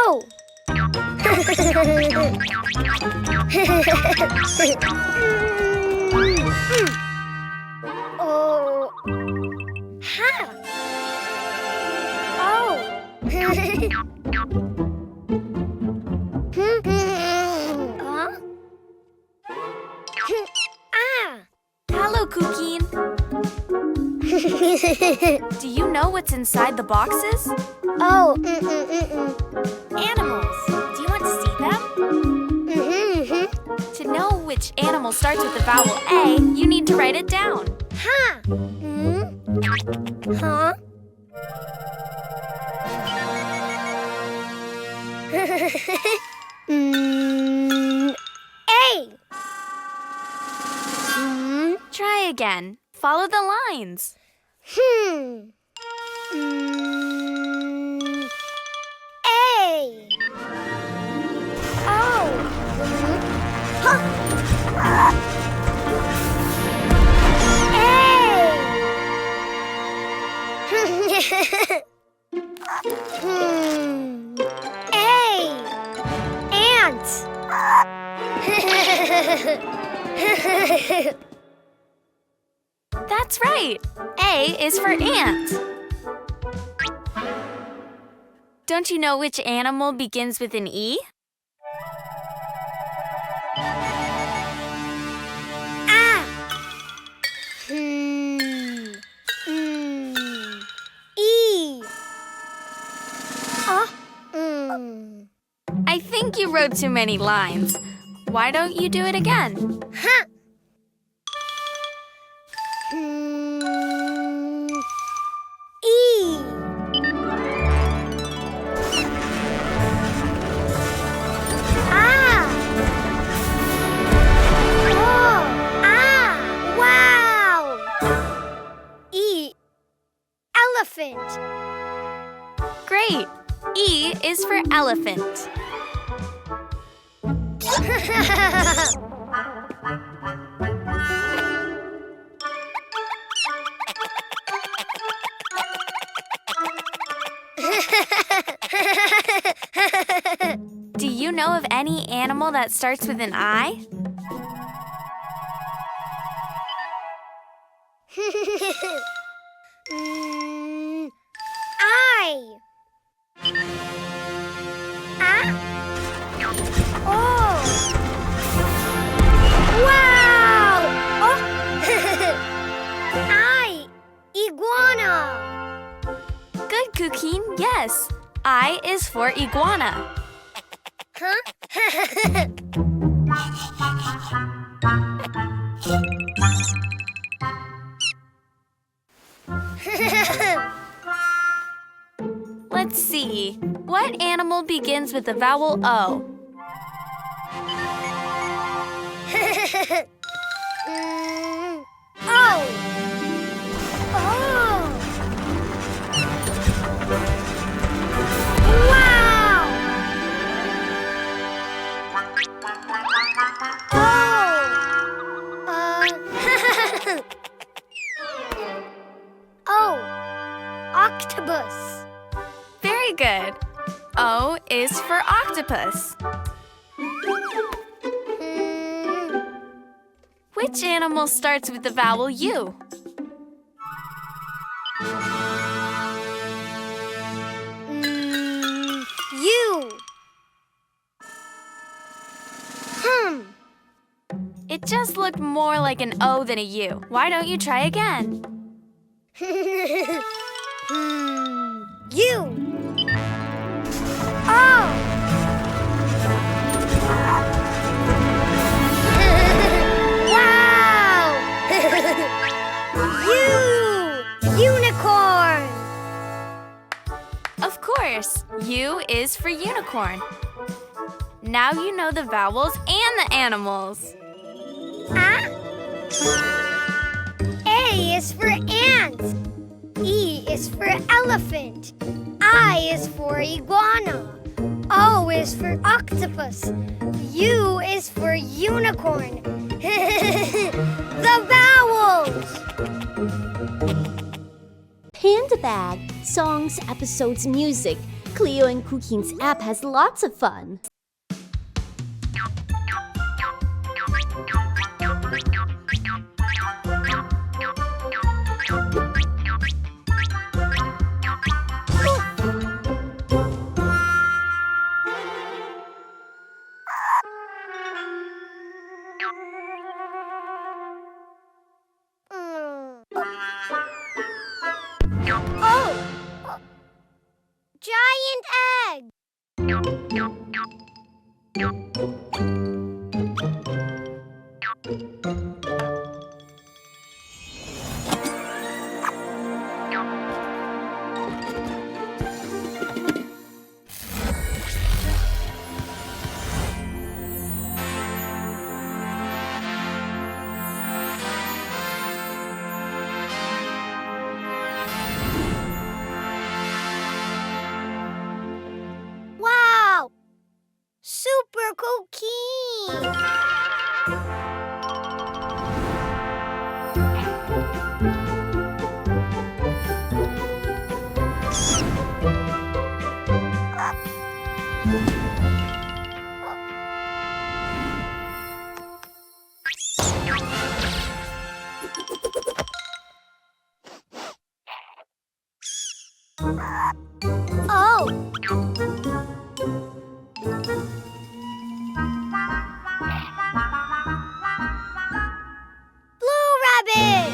Oh! Oh. Ha. Oh. Huh? Ah. Hello, Cuquin. Do you know what's inside the boxes? Oh. Animals. Do you want to see them? To know which animal starts with the vowel A, you need to write it down. Ha. Huh? A. Try again. Follow the lines. A. Oh. Huh. A. Ant. That's right. A is for ant. Don't you know which animal begins with an E? Ah. E. I think you wrote too many lines. Why don't you do it again? Huh. E. Ah. Oh. Ah. Wow. E. Elephant. Great. E is for elephant. Do you know of any animal that starts with an I? I. Ah. Oh. Wow. Oh. I. Iguana. Good, Cuquin. Yes. I is for iguana. Huh? Let's see. What animal begins with the vowel O? Oh. Oh. Wow. Oh. Octopus. Very good. O is for octopus. Which animal starts with the vowel U? U. It just looked more like an O than a U. Why don't you try again? U. Oh. Wow. Unicorn. Of course, U is for unicorn. Now you know the vowels and the animals. A is for ant. E is for elephant. I is for iguana. O is for octopus. U is for unicorn. The vowels! Panda Bag, songs, episodes, music, Cleo and Cuquín's app has lots of fun. Oh! Giant egg! Wow! Super Cuquin! Oh! Blue rabbit!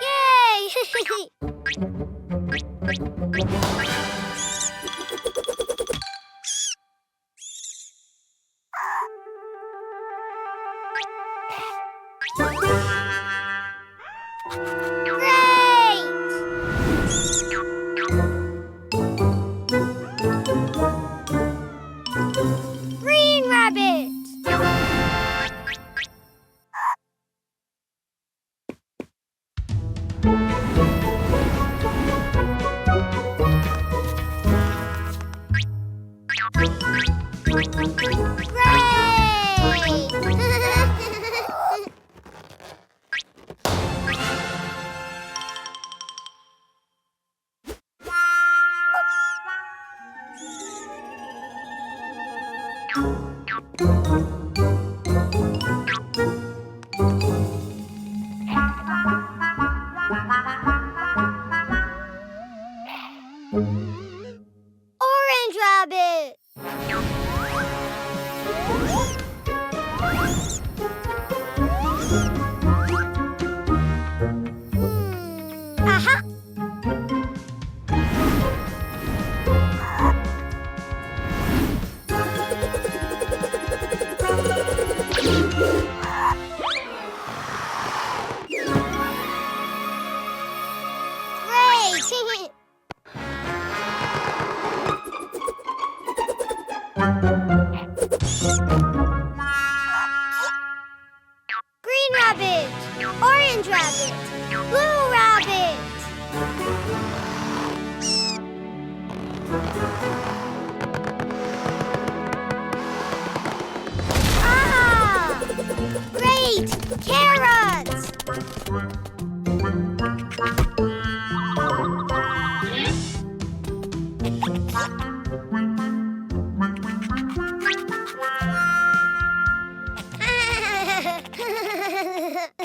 Yay! Great! Green rabbit! Great! Orange rabbit! Aha! Great! Green rabbit, orange rabbit, blue rabbit. Ah! Great! Carrots!